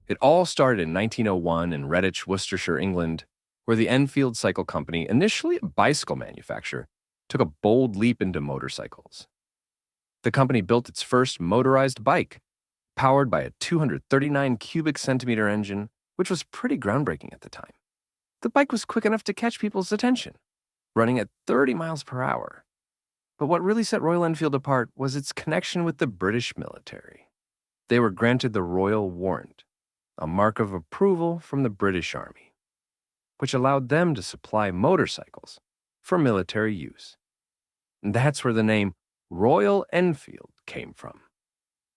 It all started in 1901 in Redditch, Worcestershire, England, where the Enfield Cycle Company, initially a bicycle manufacturer, took a bold leap into motorcycles. The company built its first motorized bike, powered by a 239 cubic centimeter engine, which was pretty groundbreaking at the time. The bike was quick enough to catch people's attention, running at 30 miles per hour. But what really set Royal Enfield apart was its connection with the British military. They were granted the Royal Warrant, a mark of approval from the British Army, which allowed them to supply motorcycles for military use. And that's where the name Royal Enfield came from,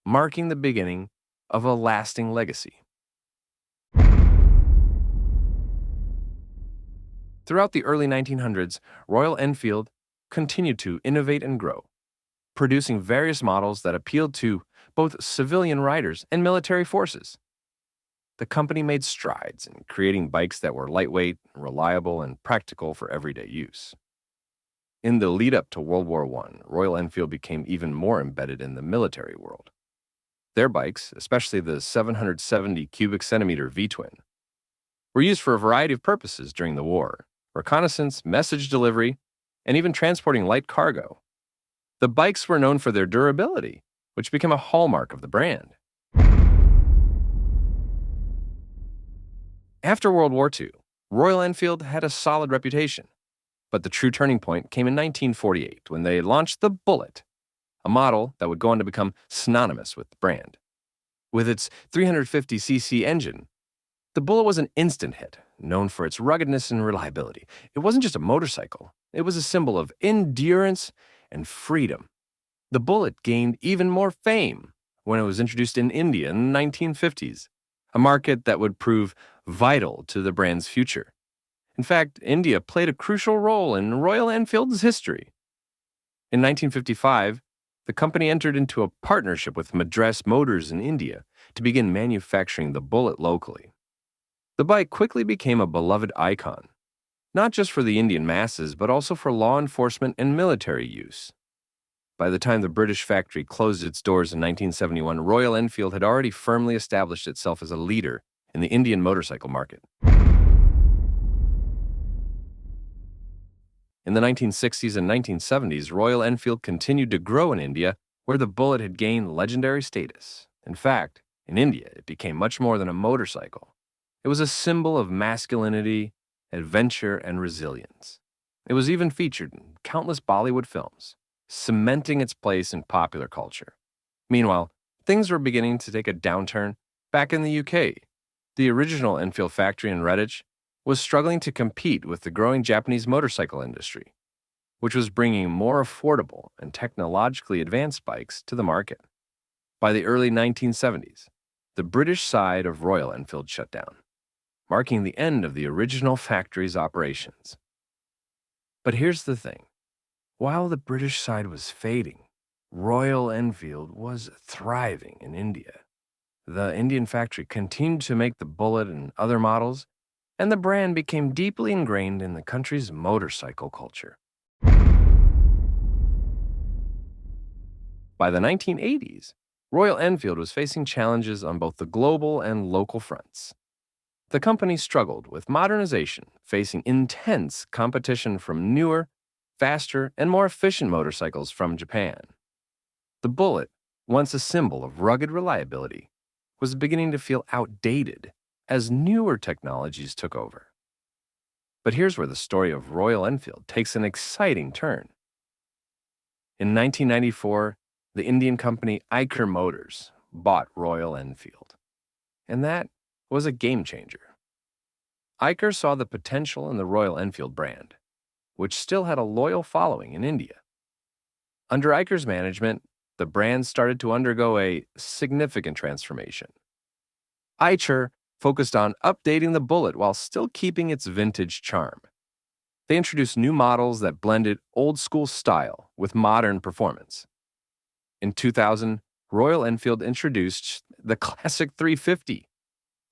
marking the beginning of a lasting legacy. Throughout the early 1900s, Royal Enfield continued to innovate and grow, producing various models that appealed to both civilian riders and military forces. The company made strides in creating bikes that were lightweight, reliable, and practical for everyday use. In the lead-up to World War I, Royal Enfield became even more embedded in the military world. Their bikes, especially the 770 cubic centimeter V-twin, were used for a variety of purposes during the war: reconnaissance, message delivery, and even transporting light cargo. The bikes were known for their durability, which became a hallmark of the brand. After World War II, Royal Enfield had a solid reputation, but the true turning point came in 1948 when they launched the Bullet, a model that would go on to become synonymous with the brand. With its 350cc engine, the Bullet was an instant hit, known for its ruggedness and reliability. It wasn't just a motorcycle, it was a symbol of endurance and freedom. The Bullet gained even more fame when it was introduced in India in the 1950s, a market that would prove vital to the brand's future. In fact, India played a crucial role in Royal Enfield's history. In 1955, the company entered into a partnership with Madras Motors in India to begin manufacturing the Bullet locally. The bike quickly became a beloved icon, not just for the Indian masses, but also for law enforcement and military use. By the time the British factory closed its doors in 1971, Royal Enfield had already firmly established itself as a leader in the Indian motorcycle market. In the 1960s and 1970s, Royal Enfield continued to grow in India, where the Bullet had gained legendary status. In fact, in India, it became much more than a motorcycle. It was a symbol of masculinity, adventure, and resilience. It was even featured in countless Bollywood films, cementing its place in popular culture. Meanwhile, things were beginning to take a downturn back in the UK. The original Enfield factory in Redditch was struggling to compete with the growing Japanese motorcycle industry, which was bringing more affordable and technologically advanced bikes to the market. By the early 1970s, the British side of Royal Enfield shut down, marking the end of the original factory's operations. But here's the thing. While the British side was fading, Royal Enfield was thriving in India. The Indian factory continued to make the Bullet and other models, and the brand became deeply ingrained in the country's motorcycle culture. By the 1980s, Royal Enfield was facing challenges on both the global and local fronts. The company struggled with modernization, facing intense competition from newer, faster, and more efficient motorcycles from Japan. The Bullet, once a symbol of rugged reliability, was beginning to feel outdated as newer technologies took over. But here's where the story of Royal Enfield takes an exciting turn. In 1994, the Indian company Eicher Motors bought Royal Enfield, and that was a game changer. Eicher saw the potential in the Royal Enfield brand, which still had a loyal following in India. Under Eicher's management, the brand started to undergo a significant transformation. Eicher focused on updating the Bullet while still keeping its vintage charm. They introduced new models that blended old-school style with modern performance. In 2000, Royal Enfield introduced the Classic 350,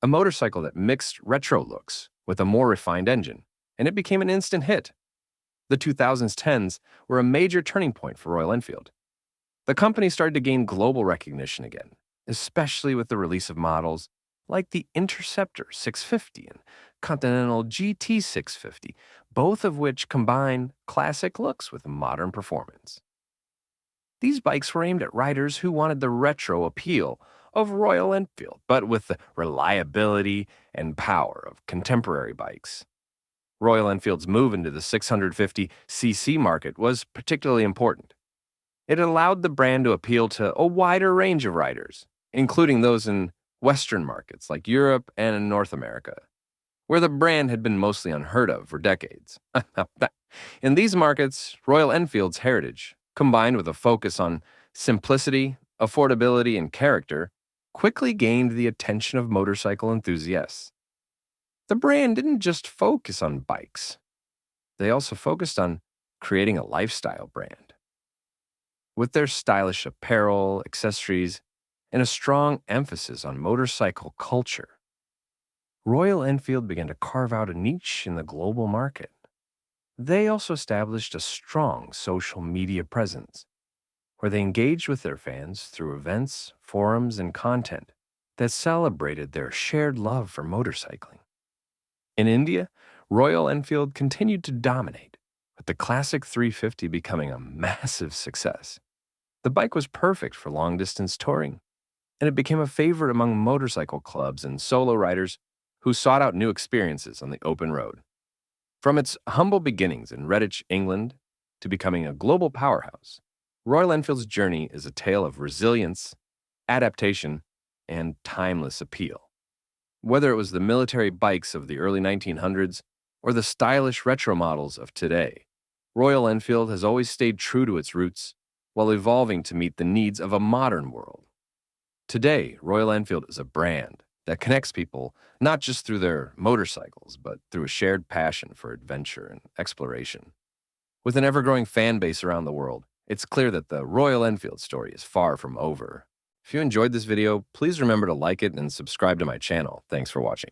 a motorcycle that mixed retro looks with a more refined engine, and it became an instant hit. The 2010s were a major turning point for Royal Enfield. The company started to gain global recognition again, especially with the release of models like the Interceptor 650 and Continental GT 650, both of which combine classic looks with modern performance. These bikes were aimed at riders who wanted the retro appeal of Royal Enfield, but with the reliability and power of contemporary bikes. Royal Enfield's move into the 650cc market was particularly important. It allowed the brand to appeal to a wider range of riders, including those in Western markets like Europe and in North America, where the brand had been mostly unheard of for decades. In these markets, Royal Enfield's heritage, combined with a focus on simplicity, affordability, and character, quickly gained the attention of motorcycle enthusiasts. The brand didn't just focus on bikes, they also focused on creating a lifestyle brand. With their stylish apparel, accessories, and a strong emphasis on motorcycle culture, Royal Enfield began to carve out a niche in the global market. They also established a strong social media presence, where they engaged with their fans through events, forums, and content that celebrated their shared love for motorcycling. In India, Royal Enfield continued to dominate, with the classic 350 becoming a massive success. The bike was perfect for long-distance touring, and it became a favorite among motorcycle clubs and solo riders who sought out new experiences on the open road. From its humble beginnings in Redditch, England, to becoming a global powerhouse, Royal Enfield's journey is a tale of resilience, adaptation, and timeless appeal. Whether it was the military bikes of the early 1900s or the stylish retro models of today, Royal Enfield has always stayed true to its roots while evolving to meet the needs of a modern world. Today, Royal Enfield is a brand that connects people not just through their motorcycles, but through a shared passion for adventure and exploration. With an ever-growing fan base around the world, it's clear that the Royal Enfield story is far from over. If you enjoyed this video, please remember to like it and subscribe to my channel. Thanks for watching.